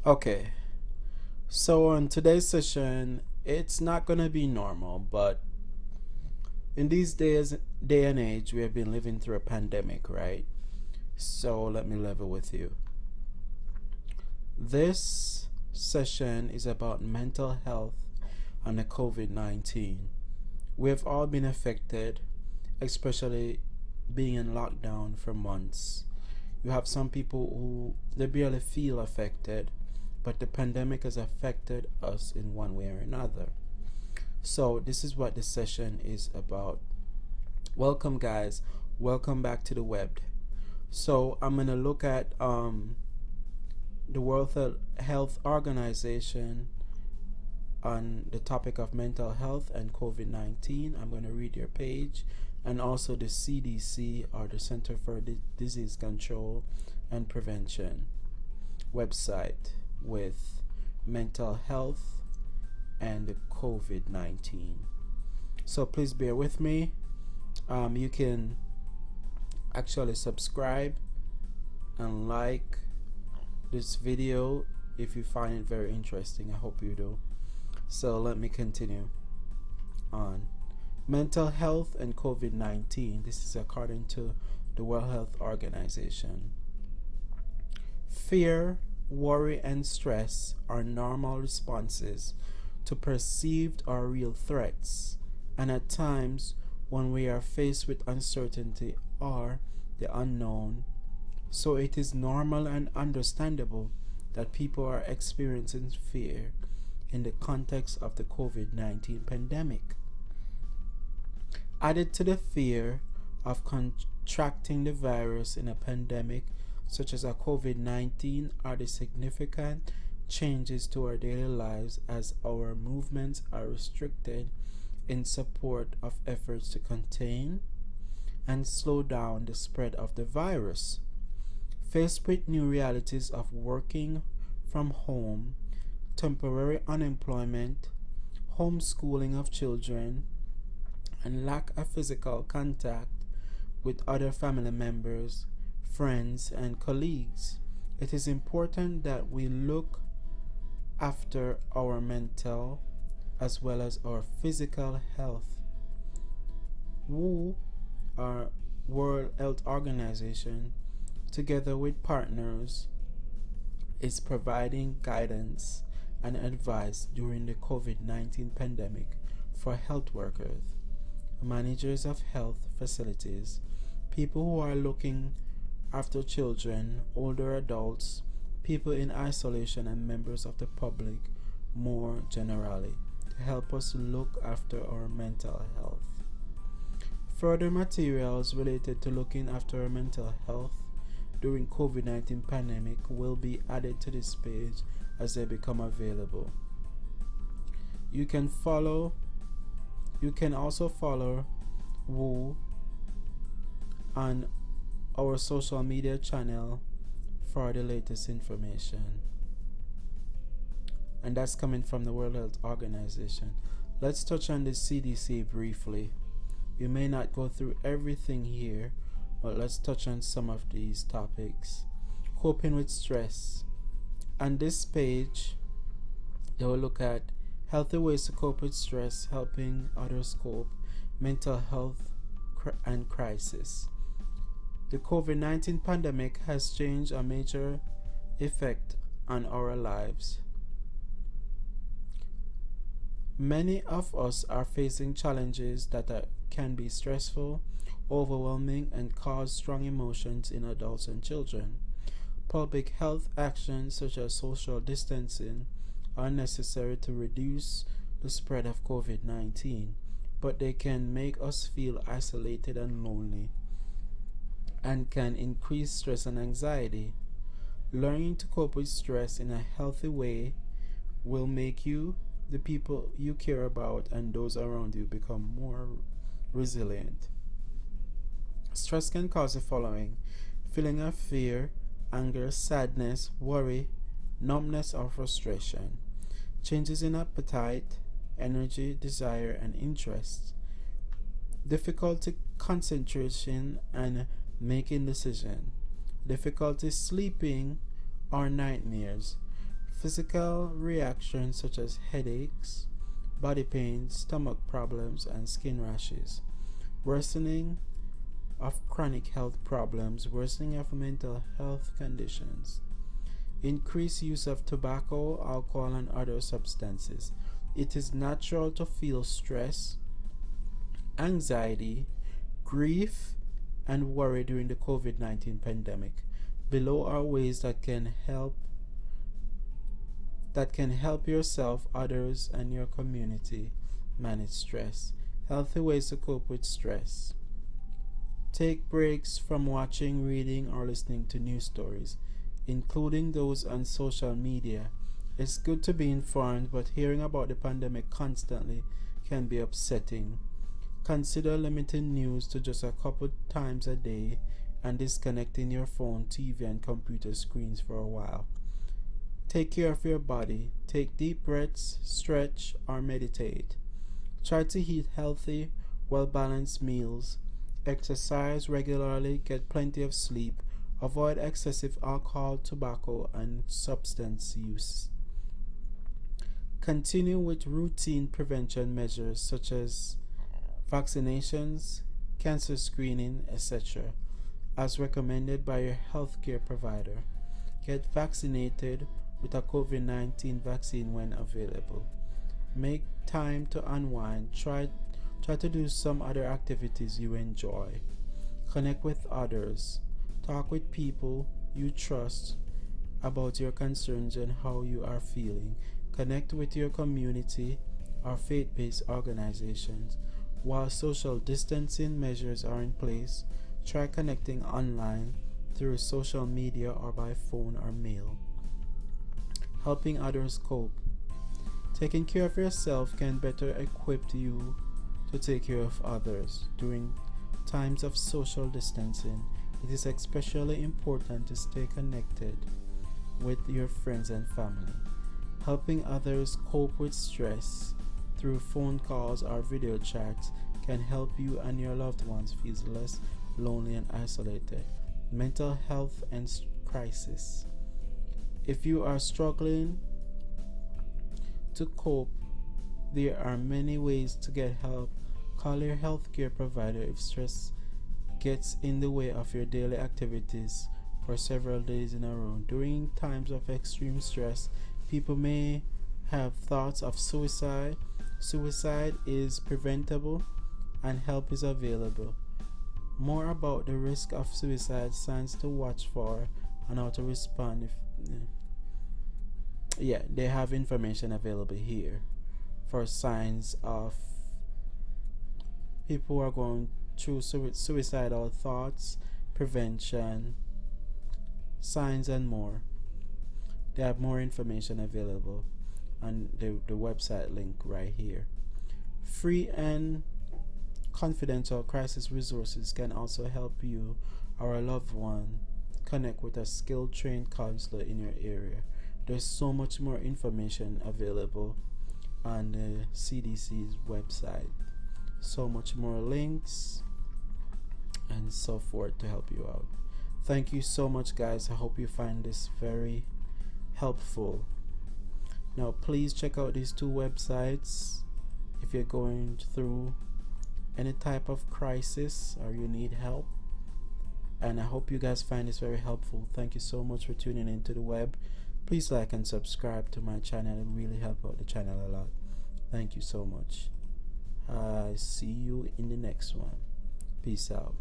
Okay, so on today's session, it's not gonna be normal, but in these day and age, we have been living through a pandemic, right? So let me level with you. This session is about mental health and the COVID-19. We have all been affected, especially being in lockdown for months. You have some people who they barely feel affected, but the pandemic has affected us in one way or another. So, this is what this session is about. Welcome, guys. Welcome back to the web. So, I'm going to look at the World Health Organization on the topic of mental health and COVID 19. I'm going to read your page, and also the CDC, or the Center for Disease Control and Prevention website with mental health and the COVID 19. So please bear with me. You can actually subscribe and like this video if you find it very interesting. I hope you do. So let me continue on. Mental health and COVID 19. This is according to the World Health Organization. Fear, worry, and stress are normal responses to perceived or real threats, and at times when we are faced with uncertainty or the unknown. So it is normal and understandable that people are experiencing fear in the context of the COVID 19 pandemic. Added to the fear of contracting the virus in a pandemic such as a COVID 19 are the significant changes to our daily lives as our movements are restricted in support of efforts to contain and slow down the spread of the virus. Faced with new realities of working from home, temporary unemployment, homeschooling of children, and lack of physical contact with other family members, friends, and colleagues, it is important that we look after our mental as well as our physical health. WHO, our World Health Organization, together with partners, is providing guidance and advice during the COVID 19 pandemic for health workers, managers of health facilities, people who are looking after children, older adults, people in isolation, and members of the public more generally, to help us look after our mental health. Further materials related to looking after our mental health during COVID 19 pandemic will be added to this page as they become available. You can also follow WHO on our social media channel for the latest information. And that's coming from the World Health Organization. Let's touch on the CDC briefly. We may not go through everything here, but let's touch on some of these topics. Coping with stress. On this page, they will look at healthy ways to cope with stress, helping others cope, mental health, and crisis. The COVID 19 pandemic has changed a major effect on our lives. Many of us are facing challenges that can be stressful, overwhelming, and cause strong emotions in adults and children. Public health actions such as social distancing are necessary to reduce the spread of COVID 19, but they can make us feel isolated and lonely and can increase stress and anxiety. Learning to cope with stress in a healthy way will make you, the people you care about, and those around you become more resilient. Stress can cause the following: feeling of fear, anger, sadness, worry, numbness, or frustration, changes in appetite, energy, desire, and interest, difficulty concentration and making decisions, difficulty sleeping or nightmares, Physical reactions such as headaches, body pains, stomach problems, and skin rashes. Worsening of chronic health problems, worsening of mental health conditions. Increased use of tobacco, alcohol, and other substances. It is natural to feel stress, anxiety, grief, and worry during the COVID-19 pandemic. Below are ways that can help yourself, others, and your community manage stress. Healthy ways to cope with stress. Take breaks from watching, reading, or listening to news stories, including those on social media. It's good to be informed, but hearing about the pandemic constantly can be upsetting. Consider limiting news to just a couple times a day and disconnecting your phone, TV, and computer screens for a while. Take care of your body. Take deep breaths, stretch, or meditate. Try to eat healthy, well-balanced meals. Exercise regularly, get plenty of sleep. Avoid excessive alcohol, tobacco, and substance use. Continue with routine prevention measures such as vaccinations, cancer screening, etc., as recommended by your healthcare provider. Get vaccinated with a COVID-19 vaccine when available. Make time to unwind. Try to do some other activities you enjoy. Connect with others. Talk with people you trust about your concerns and how you are feeling. Connect with your community or faith-based organizations. While social distancing measures are in place, try connecting online through social media or by phone or mail. Helping others cope. Taking care of yourself can better equip you to take care of others. During times of social distancing, it is especially important to stay connected with your friends and family. Helping others cope with stress through phone calls or video chats can help you and your loved ones feel less lonely and isolated. Mental health and crisis. If you are struggling to cope, there are many ways to get help. Call your healthcare provider if stress gets in the way of your daily activities for several days in a row. During times of extreme stress, people may have thoughts of suicide. Suicide is preventable and help is available. More about the risk of suicide, signs to watch for, and how to respond they have information available here for signs of people who are going through suicidal thoughts, prevention, signs, and more. They have more information available on the website link right here. Free and confidential crisis resources can also help you or a loved one connect with a skilled trained counselor in your area. There's so much more information available on the CDC's website. So much more links and so forth to help you out. Thank you so much, guys. I hope you find this very helpful. Now please check out these two websites if you're going through any type of crisis or you need help. And I hope you guys find this very helpful. Thank you so much for tuning into the web. Please like and subscribe to my channel. It really helps out the channel a lot. Thank you so much. I see you in the next one. Peace out.